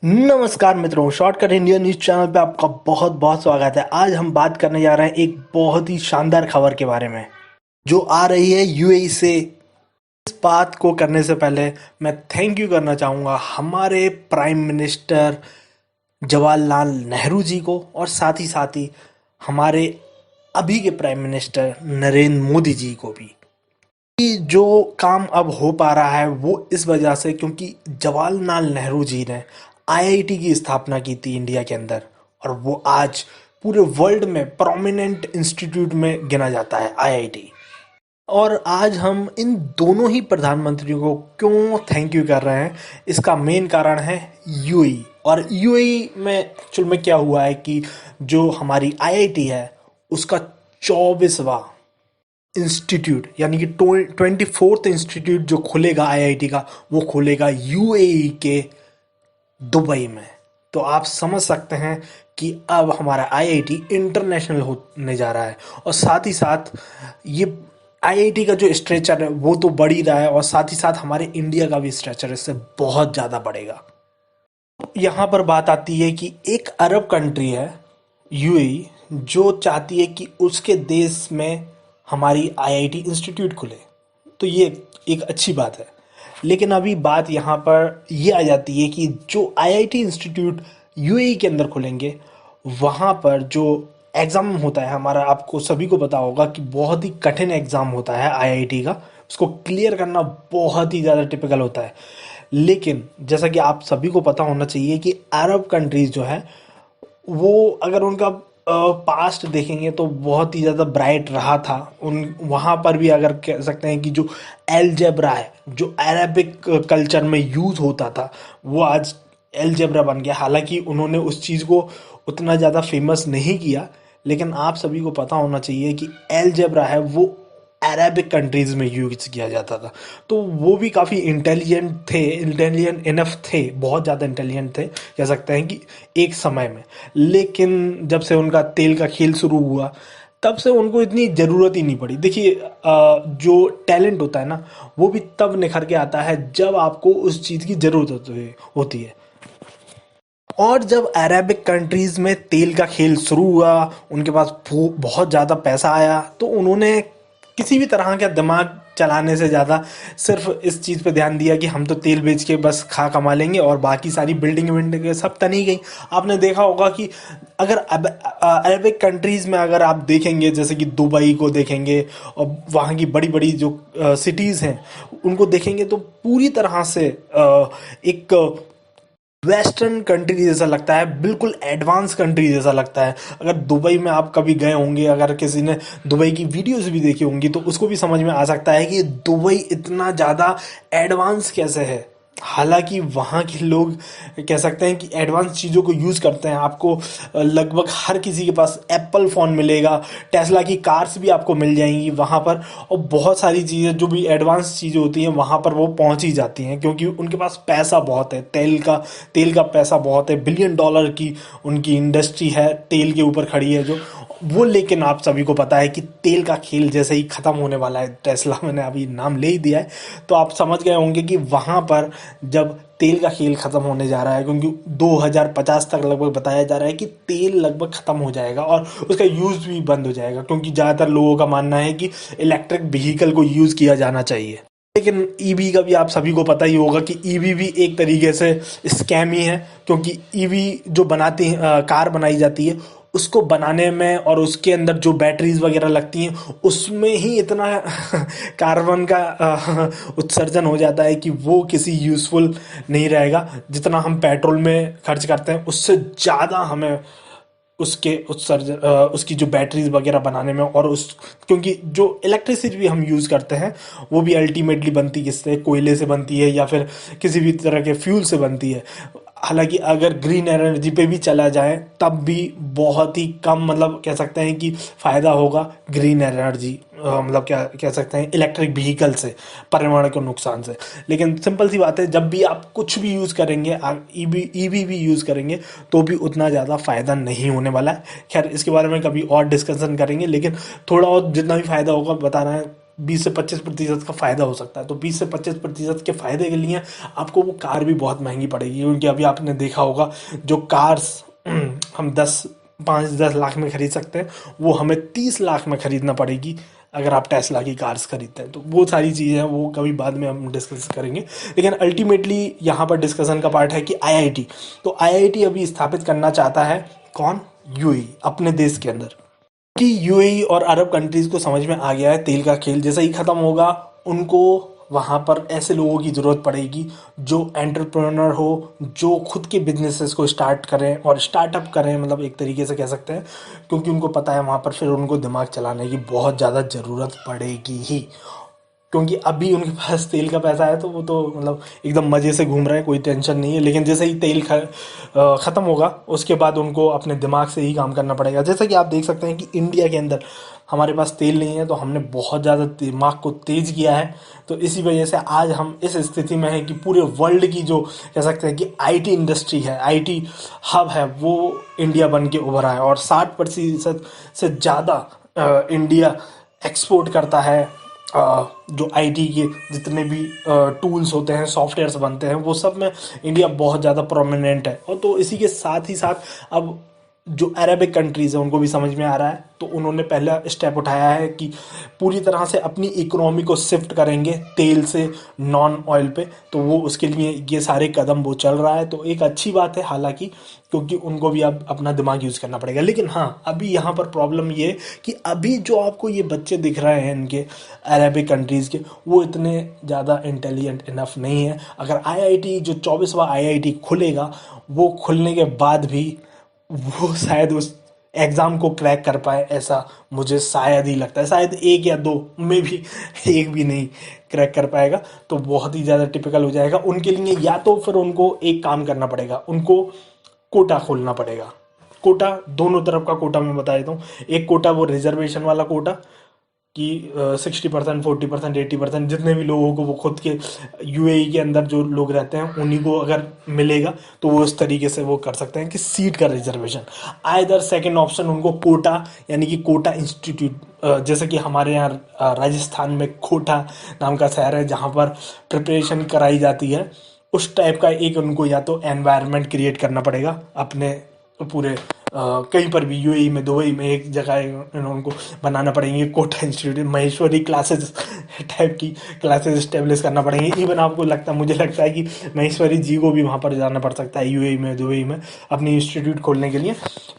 नमस्कार मित्रों, shortcut India news channel पे आपका बहुत बहुत स्वागत है। आज हम बात करने जा रहे हैं एक बहुत ही शानदार खबर के बारे में जो आ रही है यूएई से। इस बात को करने से पहले मैं थैंक यू करना चाहूँगा हमारे प्राइम मिनिस्टर जवाहरलाल नेहरू जी को, और साथ ही हमारे अभी के प्राइम मिनिस्टर नरेंद्र मोदी जी को भी। कि जो काम अब हो पा रहा है वो इस वजह से क्योंकि जवाहरलाल नेहरू जी ने आईआईटी की स्थापना की थी इंडिया के अंदर, और वो आज पूरे वर्ल्ड में प्रोमिनेंट इंस्टीट्यूट में गिना जाता है आईआईटी। और आज हम इन दोनों ही प्रधानमंत्रियों को क्यों थैंक यू कर रहे हैं, इसका मेन कारण है यूएई। और यूएई में एक्चुअल में क्या हुआ है कि जो हमारी आईआईटी है उसका 24वां इंस्टीट्यूट यानी कि 24th इंस्टीट्यूट जो खुलेगा आईआईटी का, वो खुलेगा यूएई के दुबई में। तो आप समझ सकते हैं कि अब हमारा आईआईटी इंटरनेशनल होने जा रहा है। और साथ ही साथ ये आईआईटी का जो स्ट्रेचर है वो तो बढ़ ही रहा है, और साथ ही साथ हमारे इंडिया का भी स्ट्रेचर इससे बहुत ज़्यादा बढ़ेगा। यहाँ पर बात आती है कि एक अरब कंट्री है यूएई, जो चाहती है कि उसके देश में हमारी आईआईटी इंस्टीट्यूट खुले। तो ये एक अच्छी बात है। लेकिन अभी बात यहाँ पर ये आ जाती है कि जो आईआईटी इंस्टीट्यूट यूएई के अंदर खुलेंगे, वहाँ पर जो एग्ज़ाम होता है हमारा, आपको सभी को पता होगा कि बहुत ही कठिन एग्ज़ाम होता है आईआईटी का। उसको क्लियर करना बहुत ही ज़्यादा टिपिकल होता है। लेकिन जैसा कि आप सभी को पता होना चाहिए कि अरब कंट्रीज़ जो है वो, अगर उनका पास्ट देखेंगे तो बहुत ही ज़्यादा ब्राइट रहा था। उन वहाँ पर भी अगर कह सकते हैं कि जो एलजेब्रा है, जो अरेबिक कल्चर में यूज़ होता था, वो आज एलजेब्रा बन गया। हालांकि उन्होंने उस चीज़ को उतना ज़्यादा फेमस नहीं किया, लेकिन आप सभी को पता होना चाहिए कि एलजेब्रा है वो अरेबिक कंट्रीज़ में यूज़ किया जाता था। तो वो भी काफ़ी इंटेलिजेंट थे, इंटेलिजेंट इनफ थे, बहुत ज़्यादा इंटेलिजेंट थे कह सकते हैं कि एक समय में। लेकिन जब से उनका तेल का खेल शुरू हुआ, तब से उनको इतनी ज़रूरत ही नहीं पड़ी। देखिए, जो टैलेंट होता है ना, वो भी तब निखर के आता है जब आपको उस चीज़ की ज़रूरत होती है। और जब अरेबिक कंट्रीज़ में तेल का खेल शुरू हुआ, उनके पास बहुत ज़्यादा पैसा आया, तो उन्होंने किसी भी तरह का दिमाग चलाने से ज़्यादा सिर्फ इस चीज़ पे ध्यान दिया कि हम तो तेल बेच के बस खा कमा लेंगे, और बाकी सारी बिल्डिंग विल्डिंग सब तनी गई। आपने देखा होगा कि अगर अरेबिक कंट्रीज़ में अगर आप देखेंगे, जैसे कि दुबई को देखेंगे और वहाँ की बड़ी बड़ी जो सिटीज़ हैं उनको देखेंगे, तो पूरी तरह से एक वेस्टर्न कंट्री जैसा लगता है, बिल्कुल एडवांस कंट्री जैसा लगता है। अगर दुबई में आप कभी गए होंगे, अगर किसी ने दुबई की वीडियोस भी देखी होंगी, तो उसको भी समझ में आ सकता है कि दुबई इतना ज़्यादा एडवांस कैसे है। हालांकि वहाँ के लोग कह सकते हैं कि एडवांस चीज़ों को यूज़ करते हैं। आपको लगभग हर किसी के पास एप्पल फ़ोन मिलेगा, टेस्ला की कार्स भी आपको मिल जाएंगी वहाँ पर, और बहुत सारी चीज़ें जो भी एडवांस चीज़ें होती हैं वहाँ पर वो पहुँच ही जाती हैं, क्योंकि उनके पास पैसा बहुत है। तेल का पैसा बहुत है, बिलियन डॉलर की उनकी इंडस्ट्री है, तेल के ऊपर खड़ी है जो वो। लेकिन आप सभी को पता है कि तेल का खेल जैसे ही ख़त्म होने वाला है, टेस्ला मैंने अभी नाम ले ही दिया है, तो आप समझ गए होंगे कि वहाँ पर जब तेल का खेल ख़त्म होने जा रहा है, क्योंकि 2050 तक लगभग बताया जा रहा है कि तेल लगभग ख़त्म हो जाएगा और उसका यूज़ भी बंद हो जाएगा, क्योंकि ज़्यादातर लोगों का मानना है कि इलेक्ट्रिक व्हीकल को यूज़ किया जाना चाहिए। लेकिन ईवी का भी आप सभी को पता ही होगा कि ईवी भी एक तरीके से स्कैम ही है, क्योंकि ईवी जो बनाती कार बनाई जाती है, उसको बनाने में और उसके अंदर जो बैटरीज वगैरह लगती हैं उसमें ही इतना कार्बन का उत्सर्जन हो जाता है कि वो किसी यूज़फुल नहीं रहेगा। जितना हम पेट्रोल में खर्च करते हैं उससे ज़्यादा हमें उसके उत्सर्जन उसकी जो बैटरीज वगैरह बनाने में, और उस क्योंकि जो इलेक्ट्रिसिटी भी हम यूज़ करते हैं वो भी अल्टीमेटली बनती किससे, कोयले से बनती है या फिर किसी भी तरह के फ्यूल से बनती है। हालांकि अगर ग्रीन एनर्जी पे भी चला जाए तब भी बहुत ही कम, मतलब कह सकते हैं कि फ़ायदा होगा ग्रीन एनर्जी, मतलब क्या कह सकते हैं, इलेक्ट्रिक व्हीकल से, पर्यावरण के नुकसान से। लेकिन सिंपल सी बात है, जब भी आप कुछ भी यूज़ करेंगे, ईवी भी यूज़ करेंगे, तो भी उतना ज़्यादा फ़ायदा नहीं होने वाला है। खैर, इसके बारे में कभी और डिस्कशन करेंगे, लेकिन थोड़ा और जितना भी फ़ायदा होगा बता रहे हैं, 20 से 25% का फ़ायदा हो सकता है। तो 20 से 25% के फ़ायदे के लिए आपको वो कार भी बहुत महंगी पड़ेगी, क्योंकि अभी आपने देखा होगा जो कार्स हम 5-10 लाख में खरीद सकते हैं, वो हमें 30 लाख में खरीदना पड़ेगी अगर आप टेस्ला की कार्स खरीदते हैं। तो वो सारी चीज़ें हैं, वो कभी बाद में हम डिस्कस करेंगे। लेकिन अल्टीमेटली यहाँ पर डिस्कशन का पार्ट है कि आईआईटी, तो आईआईटी अभी स्थापित करना चाहता है कौन? यूएई, अपने देश के अंदर। कि यूएई और अरब कंट्रीज को समझ में आ गया है तेल का खेल जैसा ही खत्म होगा, उनको वहाँ पर ऐसे लोगों की ज़रूरत पड़ेगी जो एंटरप्रेन्योर हो, जो खुद के बिजनेसेस को स्टार्ट करें और स्टार्टअप करें, मतलब एक तरीके से कह सकते हैं, क्योंकि उनको पता है वहाँ पर फिर उनको दिमाग चलाने की बहुत ज़्यादा ज़रूरत पड़ेगी ही। क्योंकि अभी उनके पास तेल का पैसा है तो वो तो मतलब एकदम मज़े से घूम रहे हैं, कोई टेंशन नहीं है। लेकिन जैसे ही तेल ख़त्म होगा उसके बाद उनको अपने दिमाग से ही काम करना पड़ेगा। जैसा कि आप देख सकते हैं कि इंडिया के अंदर हमारे पास तेल नहीं है, तो हमने बहुत ज़्यादा दिमाग को तेज़ किया है। तो इसी वजह से आज हम इस स्थिति में हैं कि पूरे वर्ल्ड की जो कह सकते हैं कि आईटी इंडस्ट्री है, आईटी हब है, वो इंडिया बन के उभरा है। और 60% से ज़्यादा इंडिया एक्सपोर्ट करता है। जो आईटी के जितने भी टूल्स होते हैं, सॉफ्टवेयर्स बनते हैं, वो सब में इंडिया बहुत ज़्यादा प्रोमिनेंट है। और तो इसी के साथ ही साथ अब जो अरेबिक कंट्रीज़ हैं उनको भी समझ में आ रहा है, तो उन्होंने पहला स्टेप उठाया है कि पूरी तरह से अपनी इकोनॉमी को शिफ्ट करेंगे तेल से नॉन ऑयल पे। तो वो उसके लिए ये सारे कदम वो चल रहा है, तो एक अच्छी बात है हालांकि, क्योंकि उनको भी अब अपना दिमाग यूज़ करना पड़ेगा। लेकिन हाँ, अभी यहाँ पर प्रॉब्लम ये है कि अभी जो आपको ये बच्चे दिख रहे हैं इनके अरेबिक कंट्रीज़ के, वो इतने ज़्यादा इंटेलिजेंट इनफ नहीं है। अगर आईआईटी जो 24वां आईआईटी खुलेगा, वो खुलने के बाद भी वो शायद उस एग्ज़ाम को क्रैक कर पाए, ऐसा मुझे शायद ही लगता है। शायद एक या दो में भी एक भी नहीं क्रैक कर पाएगा, तो बहुत ही ज़्यादा टिपिकल हो जाएगा उनके लिए। या तो फिर उनको एक काम करना पड़ेगा, उनको कोटा खोलना पड़ेगा। कोटा दोनों तरफ का कोटा मैं बता देता हूँ। एक कोटा वो रिजर्वेशन वाला कोटा कि 60%, 40%, 80% जितने भी लोगों को वो खुद के यूएई के अंदर जो लोग रहते हैं उन्हीं को अगर मिलेगा, तो वो इस तरीके से वो कर सकते हैं कि सीट का रिजर्वेशन। आइदर सेकंड ऑप्शन उनको कोटा, यानी कि कोटा इंस्टीट्यूट, जैसे कि हमारे यहाँ राजस्थान में कोटा नाम का शहर है जहाँ पर प्रिपरेशन कराई जाती है, उस टाइप का एक उनको या तो एनवायरनमेंट क्रिएट करना पड़ेगा अपने पूरे कहीं पर भी, यूएई में, दुबई में, एक जगह उनको बनाना पड़ेंगे Kota institute, Maheshwari classes type की क्लासेस इस्टेब्लिश करना पड़ेंगे। इवन आपको लगता है, मुझे लगता है कि महेश्वरी जी को भी वहाँ पर जाना पड़ सकता है यूएई में, दुबई में, अपनी इंस्टीट्यूट खोलने के लिए।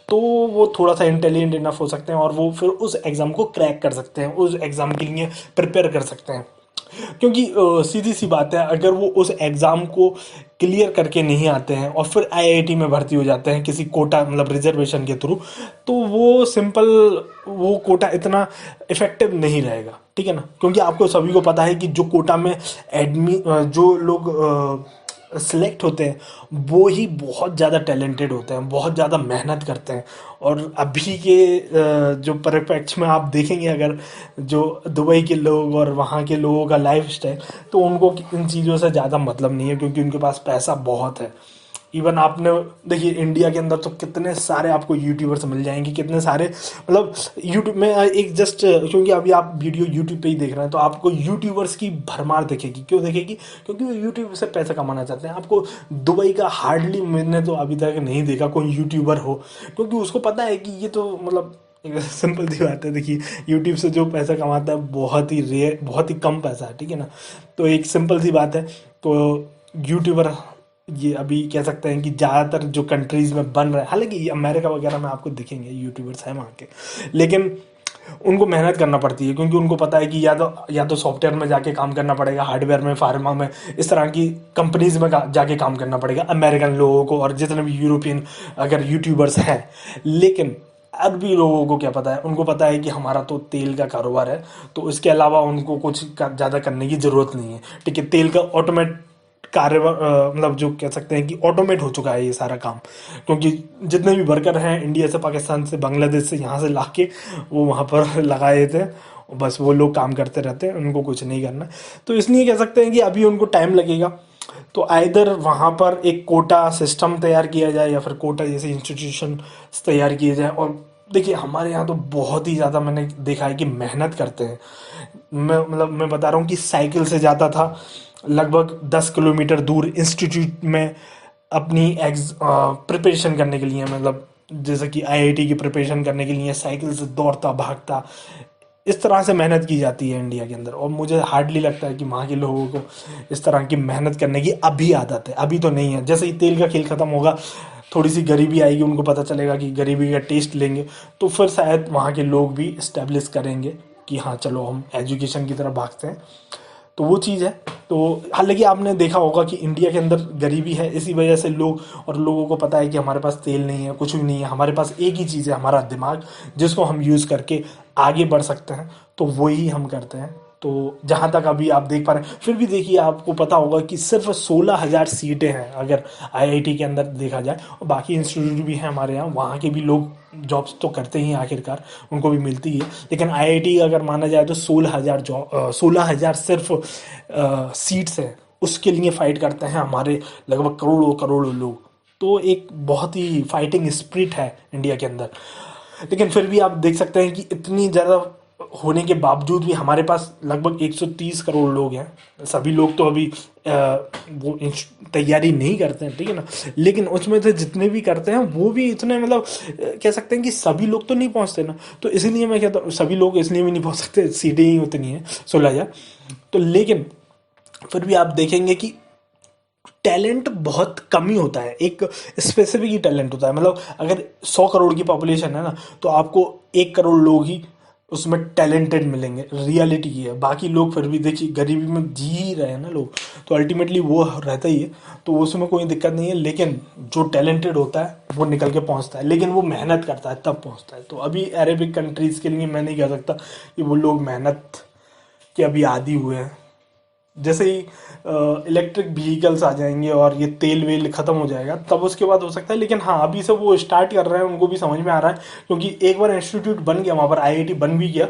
तो वो थोड़ा सा इंटेलिजेंट इनफ हो सकते हैं और वो फिर उस एग्ज़ाम को क्रैक कर सकते हैं, उस एग्ज़ाम के लिए प्रिपेयर कर सकते हैं। क्योंकि सीधी सी बात है, अगर वो उस एग्ज़ाम को क्लियर करके नहीं आते हैं और फिर आईआईटी में भर्ती हो जाते हैं किसी कोटा मतलब रिजर्वेशन के थ्रू, तो वो सिंपल, वो कोटा इतना इफेक्टिव नहीं रहेगा, ठीक है ना। क्योंकि आपको सभी को पता है कि जो कोटा में जो लोग सिलेक्ट होते हैं वो ही बहुत ज़्यादा टैलेंटेड होते हैं, बहुत ज़्यादा मेहनत करते हैं। और अभी के जो परिप्रेक्ष्य में आप देखेंगे, अगर जो दुबई के लोग और वहाँ के लोगों का लाइफ स्टाइल, तो उनको इन चीज़ों से ज़्यादा मतलब नहीं है, क्योंकि उनके पास पैसा बहुत है। इवन आपने देखिए इंडिया के अंदर तो कितने सारे आपको यूट्यूबर्स मिल जाएंगे, कितने सारे, मतलब यूट्यूब में एक जस्ट, क्योंकि अभी आप वीडियो यूट्यूब पे ही देख रहे हैं, तो आपको यूट्यूबर्स की भरमार दिखेगी। क्यों दिखेगी? क्योंकि वो यूट्यूब से पैसा कमाना चाहते हैं। आपको दुबई का हार्डली मैंने तो अभी तक नहीं देखा कोई यूट्यूबर हो, क्योंकि उसको पता है कि ये तो मतलब एक सिंपल सी बात है। देखिए यूट्यूब से जो पैसा कमाता है बहुत ही रेयर, बहुत ही कम पैसा है, ठीक है ना। तो एक सिंपल सी बात है। तो यूट्यूबर ये अभी कह सकते हैं कि ज़्यादातर जो कंट्रीज़ में बन रहा है, हालांकि ये अमेरिका वगैरह में आपको दिखेंगे यूट्यूबर्स हैं वहाँ के, लेकिन उनको मेहनत करना पड़ती है, क्योंकि उनको पता है कि या तो सॉफ्टवेयर में जाके काम करना पड़ेगा, हार्डवेयर में, फार्मा में, इस तरह की कंपनीज में जाके काम करना पड़ेगा अमेरिकन लोगों को और जितने भी यूरोपियन अगर यूट्यूबर्स हैं। लेकिन अरबी लोगों को क्या पता है? उनको पता है कि हमारा तो तेल का कारोबार है, तो इसके अलावा उनको कुछ ज़्यादा करने की ज़रूरत नहीं है, ठीक है। तेल का ऑटोमेट कार्य, मतलब जो कह सकते हैं कि ऑटोमेट हो चुका है ये सारा काम, क्योंकि जितने भी वर्कर हैं इंडिया से, पाकिस्तान से, बांग्लादेश से, यहाँ से ला के वो वहाँ पर लगाए थे, बस वो लोग काम करते रहते हैं, उनको कुछ नहीं करना। तो इसलिए कह सकते हैं कि अभी उनको टाइम लगेगा। तो आइदर वहाँ पर एक कोटा सिस्टम तैयार किया जाए या फिर कोटा जैसे इंस्टीट्यूशन तैयार किए जाए, और देखिए हमारे यहाँ तो बहुत ही ज़्यादा मैंने देखा है कि मेहनत करते हैं। मैं बता रहा हूँ कि साइकिल से जाता था लगभग 10 किलोमीटर दूर इंस्टीट्यूट में अपनी एग्ज प्रिपरेशन करने के लिए, मतलब जैसे कि आईआईटी की प्रिपरेशन करने के लिए साइकिल से दौड़ता भागता। इस तरह से मेहनत की जाती है इंडिया के अंदर, और मुझे हार्डली लगता है कि वहाँ के लोगों को इस तरह की मेहनत करने की अभी आदत है। अभी तो नहीं है, जैसे ही तेल का खेल खत्म होगा, थोड़ी सी गरीबी आएगी, उनको पता चलेगा कि गरीबी का टेस्ट लेंगे, तो फिर शायद वहाँ के लोग भी इस्टेब्लिश करेंगे कि हाँ चलो हम एजुकेशन की तरफ भागते हैं। तो वो चीज़ है। तो हालांकि आपने देखा होगा कि इंडिया के अंदर गरीबी है, इसी वजह से लोग, और लोगों को पता है कि हमारे पास तेल नहीं है, कुछ भी नहीं है, हमारे पास एक ही चीज़ है, हमारा दिमाग, जिसको हम यूज़ करके आगे बढ़ सकते हैं, तो वही हम करते हैं। तो जहाँ तक अभी आप देख पा रहे हैं, फिर भी देखिए आपको पता होगा कि सिर्फ 16,000 सीटें हैं अगर आईआईटी के अंदर देखा जाए, और बाकी इंस्टीट्यूट भी हैं हमारे यहाँ, वहाँ के भी लोग जॉब्स तो करते ही हैं, आखिरकार उनको भी मिलती है। लेकिन आईआईटी अगर माना जाए तो 16,000 जॉब, 16,000 सिर्फ सीट्स हैं, उसके लिए फाइट करते हैं हमारे लगभग करोड़ों करोड़ों लोग। तो एक बहुत ही फाइटिंग स्पिरिट है इंडिया के अंदर। लेकिन फिर भी आप देख सकते हैं कि इतनी ज़्यादा होने के बावजूद भी हमारे पास लगभग 130 करोड़ लोग हैं। सभी लोग तो अभी वो तैयारी नहीं करते हैं, ठीक है ना, लेकिन उसमें से जितने भी करते हैं वो भी इतने, मतलब कह सकते हैं कि सभी लोग तो नहीं पहुंचते ना। तो इसीलिए मैं कहता हूँ सभी लोग इसलिए भी नहीं पहुंच सकते, सीटें ही उतनी हैं 16,000। तो लेकिन फिर भी आप देखेंगे कि टैलेंट बहुत कम ही होता है, एक स्पेसिफिक ही टैलेंट होता है। मतलब अगर 100 करोड़ की पॉपुलेशन है ना, तो आपको 1 करोड़ लोग ही उसमें टैलेंटेड मिलेंगे, रियलिटी ये है। बाकी लोग फिर भी देखिए गरीबी में जी ही रहे हैं ना लोग, तो अल्टीमेटली वो रहता ही है, तो उसमें कोई दिक्कत नहीं है। लेकिन जो टैलेंटेड होता है वो निकल के पहुंचता है, लेकिन वो मेहनत करता है तब पहुंचता है। तो अभी अरेबिक कंट्रीज़ के लिए मैं नहीं कह सकता कि वो लोग मेहनत के अभी आदी हुए हैं। जैसे ही इलेक्ट्रिक व्हीकल्स आ जाएंगे और ये तेल वेल खत्म हो जाएगा, तब उसके बाद हो सकता है। लेकिन हाँ अभी से वो स्टार्ट कर रहे हैं, उनको भी समझ में आ रहा है, क्योंकि एक बार इंस्टीट्यूट बन गया वहाँ पर, आईआईटी बन भी गया,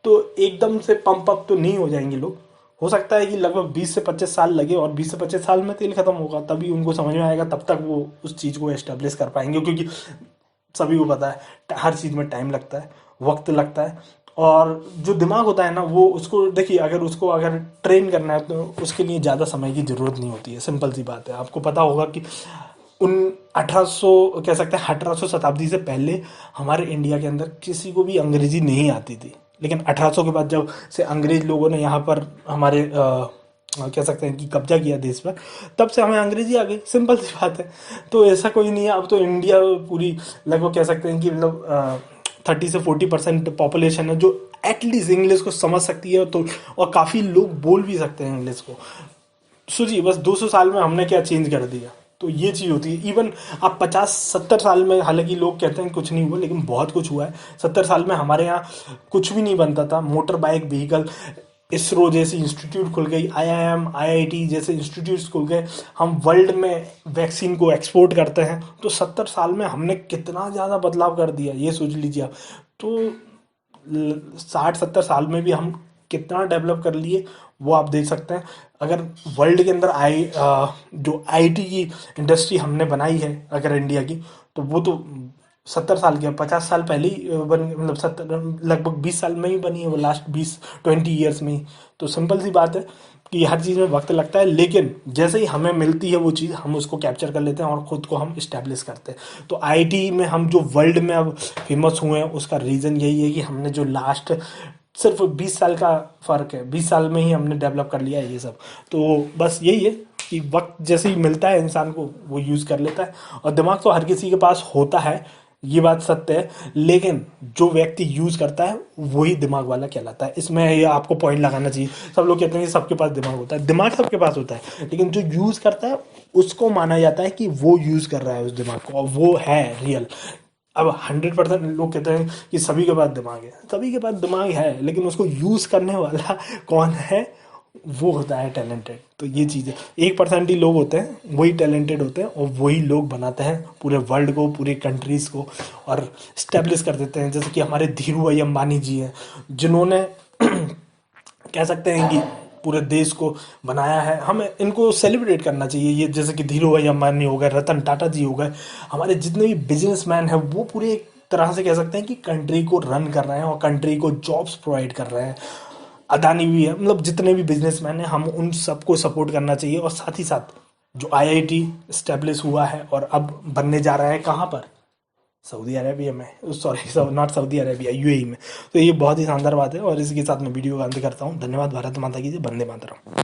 तो एकदम से पंप अप तो नहीं हो जाएंगे लोग। हो सकता है कि लगभग 20 से 25 साल लगे, और 20 से 25 साल में तेल खत्म होगा, तभी उनको समझ में आएगा, तब तक वो उस चीज़ को एस्टेब्लिश कर पाएंगे। क्योंकि सभी को पता है हर चीज़ में टाइम लगता है, वक्त लगता है, और जो दिमाग होता है ना, वो उसको देखिए, अगर उसको अगर ट्रेन करना है तो उसके लिए ज़्यादा समय की ज़रूरत नहीं होती है। सिंपल सी बात है। आपको पता होगा कि उन 1800 कह सकते हैं 1800 शताब्दी से पहले हमारे इंडिया के अंदर किसी को भी अंग्रेजी नहीं आती थी। लेकिन 1800 के बाद जब से अंग्रेज लोगों ने यहाँ पर हमारे कह सकते हैं कि कब्जा किया देश पर, तब से हमें अंग्रेजी आ गई। सिंपल सी बात है। तो ऐसा कोई नहीं है, अब तो इंडिया पूरी लगभग कह सकते हैं कि मतलब 30 से 40% पॉपुलेशन है जो एटलीस्ट इंग्लिश को समझ सकती है, तो और काफ़ी लोग बोल भी सकते हैं इंग्लिश को। सोचिए बस 200 साल में हमने क्या चेंज कर दिया। तो ये चीज़ होती है। इवन आप 50-70 साल में, हालांकि लोग कहते हैं कुछ नहीं हुआ, लेकिन बहुत कुछ हुआ है। 70 साल में हमारे यहाँ कुछ भी नहीं बनता था, मोटर बाइक व्हीकल, इसरो जैसी इंस्टीट्यूट खुल गई, आईआईएम आईआईटी जैसे इंस्टीट्यूट्स खुल गए, हम वर्ल्ड में वैक्सीन को एक्सपोर्ट करते हैं। तो 70 साल में हमने कितना ज़्यादा बदलाव कर दिया, ये सोच लीजिए आप। तो 60-70 साल में भी हम कितना डेवलप कर लिए, वो आप देख सकते हैं। अगर वर्ल्ड के अंदर जो आईटी की इंडस्ट्री हमने बनाई है अगर इंडिया की, तो वो तो 70 साल के, 50 साल पहले ही बन, मतलब 70, लगभग 20 साल में ही बनी है वो, लास्ट 20-20 ईयर्स में ही। तो सिंपल सी बात है कि हर चीज़ में वक्त लगता है, लेकिन जैसे ही हमें मिलती है वो चीज़, हम उसको कैप्चर कर लेते हैं और ख़ुद को हम इस्टेब्लिश करते हैं। तो आईटी में हम जो वर्ल्ड में अब फेमस हुए हैं, उसका रीज़न यही है कि हमने जो लास्ट सिर्फ 20 साल का फ़र्क है, 20 साल में ही हमने डेवलप कर लिया है ये सब। तो बस यही है कि वक्त जैसे ही मिलता है इंसान को, वो यूज़ कर लेता है। और दिमाग तो हर किसी के पास होता है, ये बात सत्य है, लेकिन जो व्यक्ति यूज़ करता है वही दिमाग वाला कहलाता है। इसमें ये आपको पॉइंट लगाना चाहिए। सब लोग कहते हैं कि सबके पास दिमाग होता है, दिमाग सबके पास होता है, लेकिन जो यूज़ करता है उसको माना जाता है कि वो यूज़ कर रहा है उस दिमाग को, और वो है रियल। अब 100% लोग कहते हैं कि सभी के पास दिमाग है, सभी के पास दिमाग है, लेकिन उसको यूज़ करने वाला कौन है, वो होता है टैलेंटेड। तो ये चीज़ है, 1% ही लोग होते हैं वही टैलेंटेड होते हैं, और वही लोग बनाते हैं पूरे वर्ल्ड को, पूरे कंट्रीज़ को, और स्टेब्लिश कर देते हैं। जैसे कि हमारे धीरू भाई अंबानी जी हैं, जिन्होंने कह सकते हैं कि पूरे देश को बनाया है। हमें इनको सेलिब्रेट करना चाहिए। ये जैसे कि धीरू भाई अंबानी हो गए, रतन टाटा जी हो गए, हमारे जितने भी बिजनेसमैन हैं, वो पूरे तरह से कह सकते हैं कि कंट्री को रन कर रहे हैं और कंट्री को जॉब्स प्रोवाइड कर रहे हैं। अदानी भी है, मतलब जितने भी बिजनेसमैन हैं हम उन सबको सपोर्ट करना चाहिए। और साथ ही साथ जो आईआईटी स्टेब्लिश हुआ है और अब बनने जा रहा है कहाँ पर, सऊदी अरेबिया में, sorry not Saudi Arabia, UAE में। तो ये बहुत ही शानदार बात है और इसके साथ मैं वीडियो का अंत करता हूँ। धन्यवाद। भारत माता की जय। वंदे मातरम।